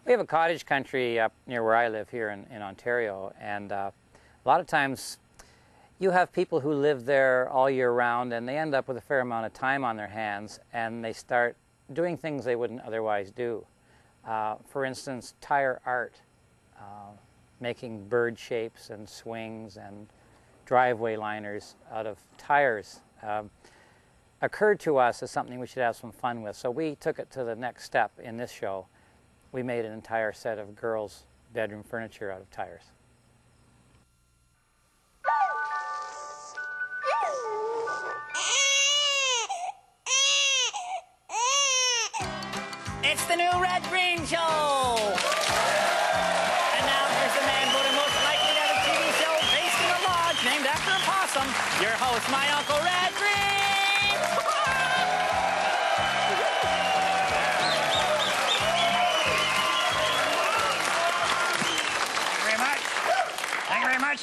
We have a cottage country up near where I live here in Ontario, and a lot of times you have people who live there all year round, and they end up with a fair amount of time on their hands, and they start doing things they wouldn't otherwise do. For instance, tire art, making bird shapes and swings and driveway liners out of tires, occurred to us as something we should have some fun with. So we took it to the next step in this show. We made an entire set of girls' bedroom furniture out of tires. It's the new Red Green Show! And now here's the man voted most likely to have a TV show based in a lodge named after a possum. Your host, my Uncle Red Green!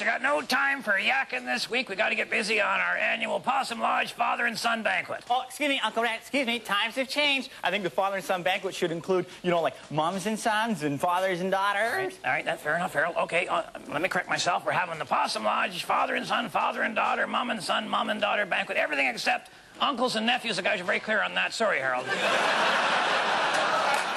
I got no time for yakking this week. We got to get busy on our annual Possum Lodge Father and Son Banquet. Oh, excuse me, Uncle Red, excuse me. Times have changed. I think the Father and Son Banquet should include, you know, like mums and sons and fathers and daughters. All right, that's fair enough, Harold. Okay, let me correct myself. We're having the Possum Lodge Father and Son, father and daughter, mom and son, mom and daughter banquet. Everything except uncles and nephews. The guys are very clear on that. Sorry, Harold.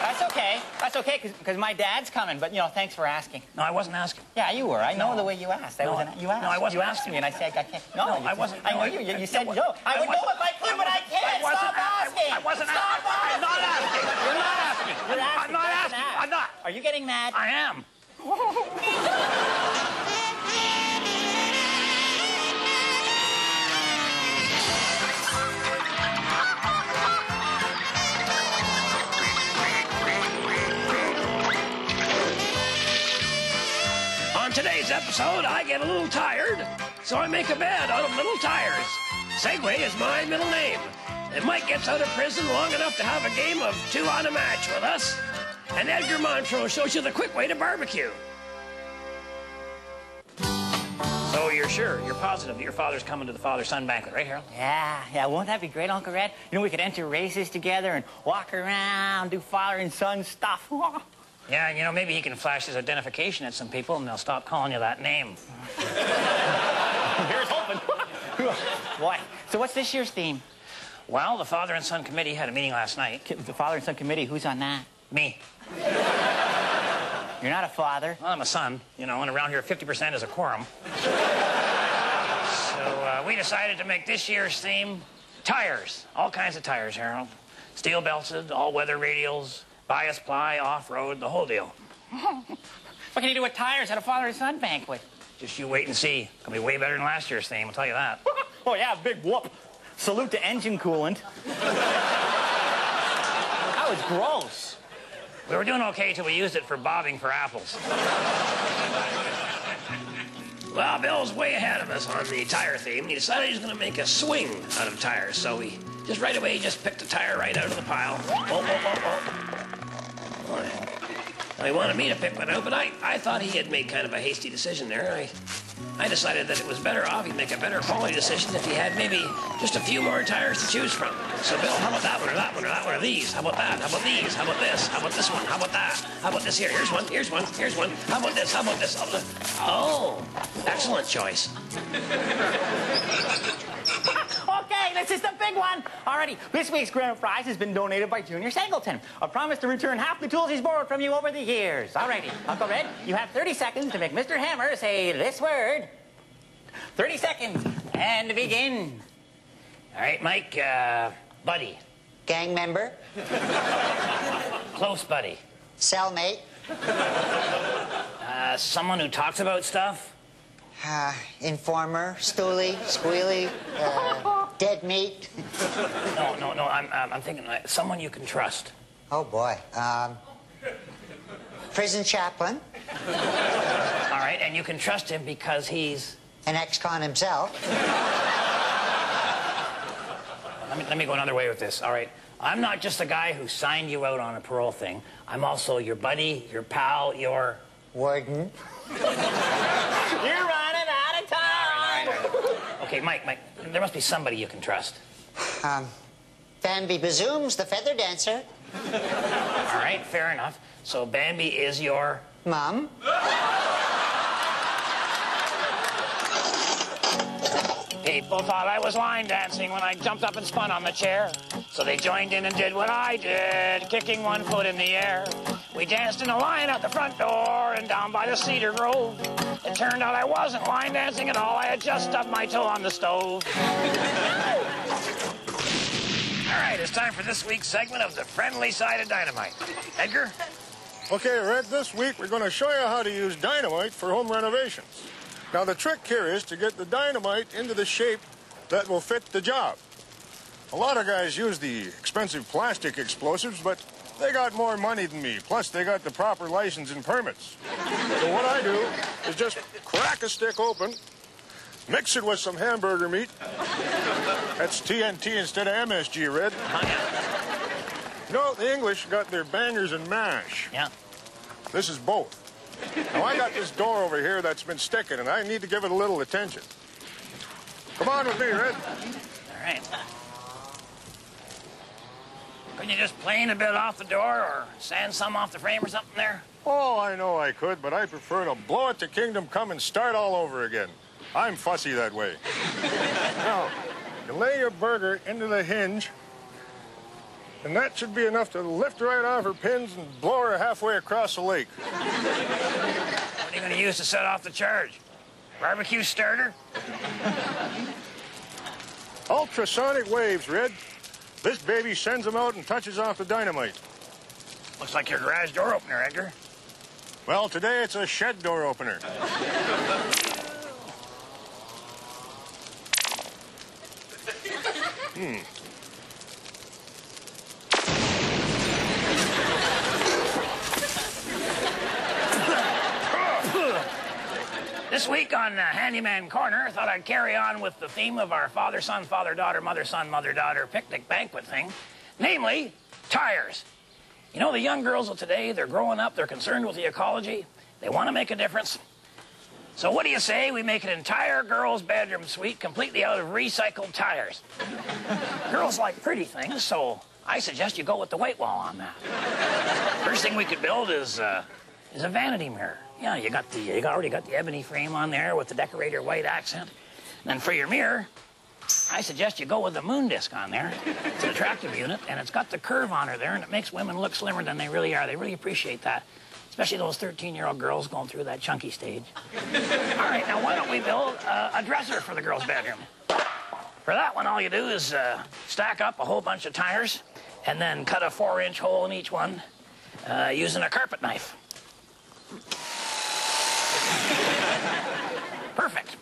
That's okay. That's okay, because my dad's coming, but, you know, thanks for asking. No, I wasn't asking. Yeah, you were. I know the way you asked. You asked. No, I wasn't you asked me, and I said, I can't. No, I wasn't. I know you said no. I would know if I could, but I can't. Stop asking. I wasn't Stop asking. I'm not asking. You're not asking. You're asking. I'm not asking. I'm not. Are you getting mad? I am. On today's episode, I get a little tired, so I make a bed out of little tires. Segway is my middle name. And Mike gets out of prison long enough to have a game of two on a match with us. And Edgar Montrose shows you the quick way to barbecue. So you're sure, you're positive that your father's coming to the father-son banquet, right, Harold? Yeah, won't that be great, Uncle Red? You know, we could enter races together and walk around, do father and son stuff. Yeah, and you know, maybe he can flash his identification at some people and they'll stop calling you that name. Here's hoping. Boy, so what's this year's theme? Well, the Father and Son Committee had a meeting last night. The Father and Son Committee, who's on that? Me. You're not a father. Well, I'm a son, you know, and around here 50% is a quorum. So we decided to make this year's theme tires. All kinds of tires, Harold. Steel belted, all-weather radials, bias ply, off-road, the whole deal. What can you do with tires at a Father and Son banquet? Just you wait and see. It'll be way better than last year's theme, I'll tell you that. Oh, yeah, big whoop. Salute to engine coolant. That was gross. We were doing okay till we used it for bobbing for apples. Well, Bill's way ahead of us on the tire theme. He decided he was going to make a swing out of tires, so he just right away just picked a tire right out of the pile. Now, he wanted me to pick one out, but I thought he had made kind of a hasty decision there. I decided that it was better off, he'd make a better quality decision if he had maybe just a few more tires to choose from. So, Bill, how about that one or that one or that one or these? How about that? How about these? How about this? How about this one? How about that? How about this here? Here's one, here's one, here's one. How about this? How about this? Oh, excellent choice. Okay, this is the big one. Alrighty, this week's grand prize has been donated by Junior Singleton. A promise to return half the tools he's borrowed from you over the years. Alrighty, Uncle Red, you have 30 seconds to make Mr. Hammer say this word. 30 seconds, and begin. All right, Mike, buddy. Gang member. Close buddy. Cellmate. Someone who talks about stuff. Informer. Stoolie. Squealy. Dead meat. No, I'm thinking someone you can trust. Oh, boy. Prison chaplain. All right, and you can trust him because he's... An ex-con himself. Let me go another way with this, all right? I'm not just the guy who signed you out on a parole thing. I'm also your buddy, your pal, your... Warden. You're running out of time. Okay, Mike, there must be somebody you can trust. Bambi Bazooms, the feather dancer. All right, fair enough. So Bambi is your... Mom? People thought I was line dancing when I jumped up and spun on the chair. So they joined in and did what I did, kicking one foot in the air. We danced in a line out the front door and down by the cedar grove. It turned out I wasn't line dancing at all. I had just stubbed my toe on the stove. All right, it's time for this week's segment of the friendly side of dynamite. Edgar? Okay, Red, this week we're going to show you how to use dynamite for home renovations. Now, the trick here is to get the dynamite into the shape that will fit the job. A lot of guys use the expensive plastic explosives, but they got more money than me. Plus, they got the proper license and permits. So what I do is just crack a stick open, mix it with some hamburger meat. That's TNT instead of MSG, Red. You know, the English got their bangers and mash. Yeah. This is both. Now, I got this door over here that's been sticking, and I need to give it a little attention. Come on with me, Red. All right. Couldn't you just plane a bit off the door or sand some off the frame or something there? Oh, I know I could, but I prefer to blow it to kingdom come and start all over again. I'm fussy that way. Now, you lay your burger into the hinge, and that should be enough to lift right off her pins and blow her halfway across the lake. What are you going to use to set off the charge? Barbecue starter? Ultrasonic waves, Red. This baby sends them out and touches off the dynamite. Looks like your garage door opener, Edgar. Well, today it's a shed door opener. This week on Handyman Corner, I thought I'd carry on with the theme of our father-son, father-daughter, mother-son, mother-daughter picnic banquet thing, namely, tires. You know, the young girls of today, they're growing up, they're concerned with the ecology, they want to make a difference. So what do you say we make an entire girls' bedroom suite completely out of recycled tires? Girls like pretty things, so I suggest you go with the weight wall on that. First thing we could build is a vanity mirror. Yeah, you already got the ebony frame on there with the decorator white accent. And then for your mirror, I suggest you go with the moon disc on there. It's an attractive unit, and it's got the curve on her there, and it makes women look slimmer than they really are. They really appreciate that, especially those 13-year-old girls going through that chunky stage. All right, now why don't we build a dresser for the girls' bedroom? For that one, all you do is stack up a whole bunch of tires and then cut a 4-inch hole in each one using a carpet knife. Perfect.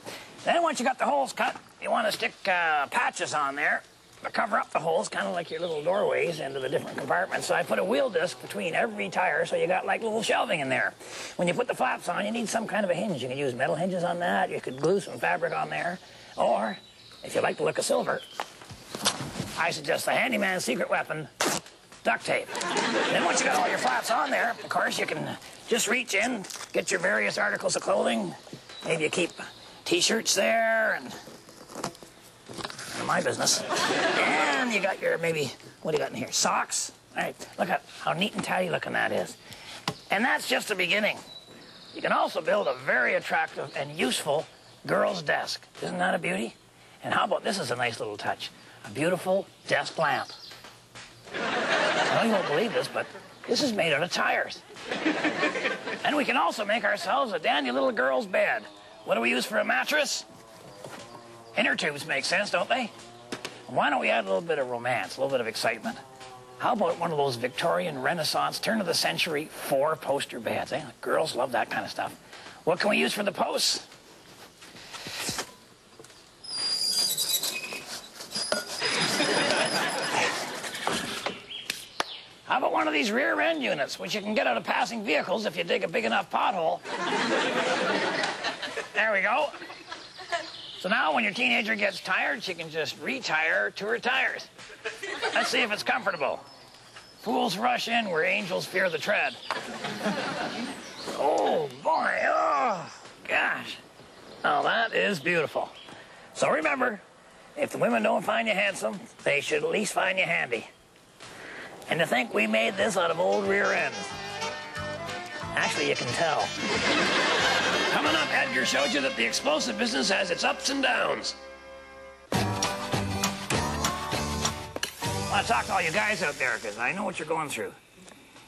Then once you got the holes cut, you want to stick patches on there to cover up the holes, kind of like your little doorways into the different compartments. So I put a wheel disc between every tire, so you got like little shelving in there. When you put the flaps on, you need some kind of a hinge. You can use metal hinges on that. You could glue some fabric on there. Or, if you like the look of silver, I suggest the handyman's secret weapon, duct tape. Then once you got all your flaps on there, of course, you can just reach in, get your various articles of clothing. Maybe you keep T-shirts there, and none of my business. And you got your, maybe, what do you got in here? Socks. All right, look at how neat and tidy looking that is. And that's just the beginning. You can also build a very attractive and useful girl's desk. Isn't that a beauty? And how about this is a nice little touch? A beautiful desk lamp. I know you won't believe this, but this is made out of tires. And we can also make ourselves a dandy little girl's bed. What do we use for a mattress? Inner tubes make sense, don't they? Why don't we add a little bit of romance, a little bit of excitement? How about one of those Victorian Renaissance, turn-of-the-century 4-poster beds? Eh? Girls love that kind of stuff. What can we use for the posts? How about one of these rear end units, which you can get out of passing vehicles if you dig a big enough pothole? There we go. So now when your teenager gets tired, she can just retire to her tires. Let's see if it's comfortable. Fools rush in where angels fear the tread. Oh, boy. Oh, gosh. Oh, that is beautiful. So remember, if the women don't find you handsome, they should at least find you handy. And to think we made this out of old rear ends. Actually, you can tell. Coming up, Edgar showed you that the explosive business has its ups and downs. I want to talk to all you guys out there, because I know what you're going through.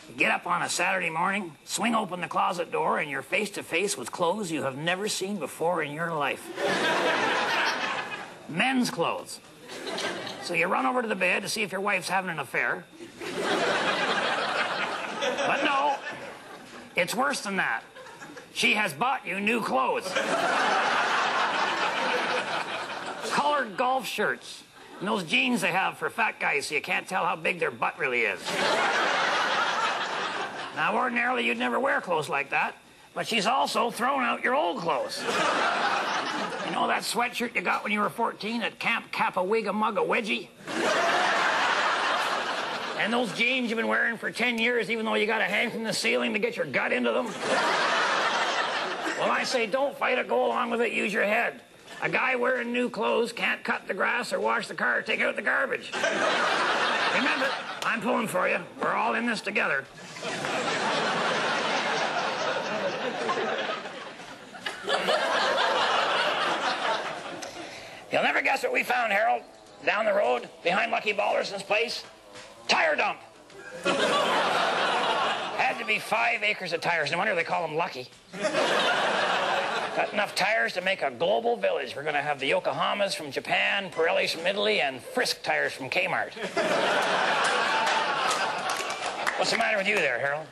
You get up on a Saturday morning, swing open the closet door, and you're face to face with clothes you have never seen before in your life. Men's clothes. So you run over to the bed to see if your wife's having an affair. But no, it's worse than that. She has bought you new clothes. Colored golf shirts. And those jeans they have for fat guys so you can't tell how big their butt really is. Now, ordinarily, you'd never wear clothes like that, but she's also thrown out your old clothes. You know that sweatshirt you got when you were 14 at Camp Capawigga-Mugga-Wedgie? And those jeans you've been wearing for 10 years, even though you got to hang from the ceiling to get your gut into them? Well, I say don't fight it, go along with it, use your head. A guy wearing new clothes can't cut the grass or wash the car or take out the garbage. Remember, I'm pulling for you. We're all in this together. You'll never guess what we found, Harold, down the road behind Lucky Balderson's place. Tire dump. Had to be 5 acres of tires. No wonder they call them Lucky. Got enough tires to make a global village. We're going to have the Yokohamas from Japan, Pirellis from Italy, and Frisk tires from Kmart. What's the matter with you there, Harold?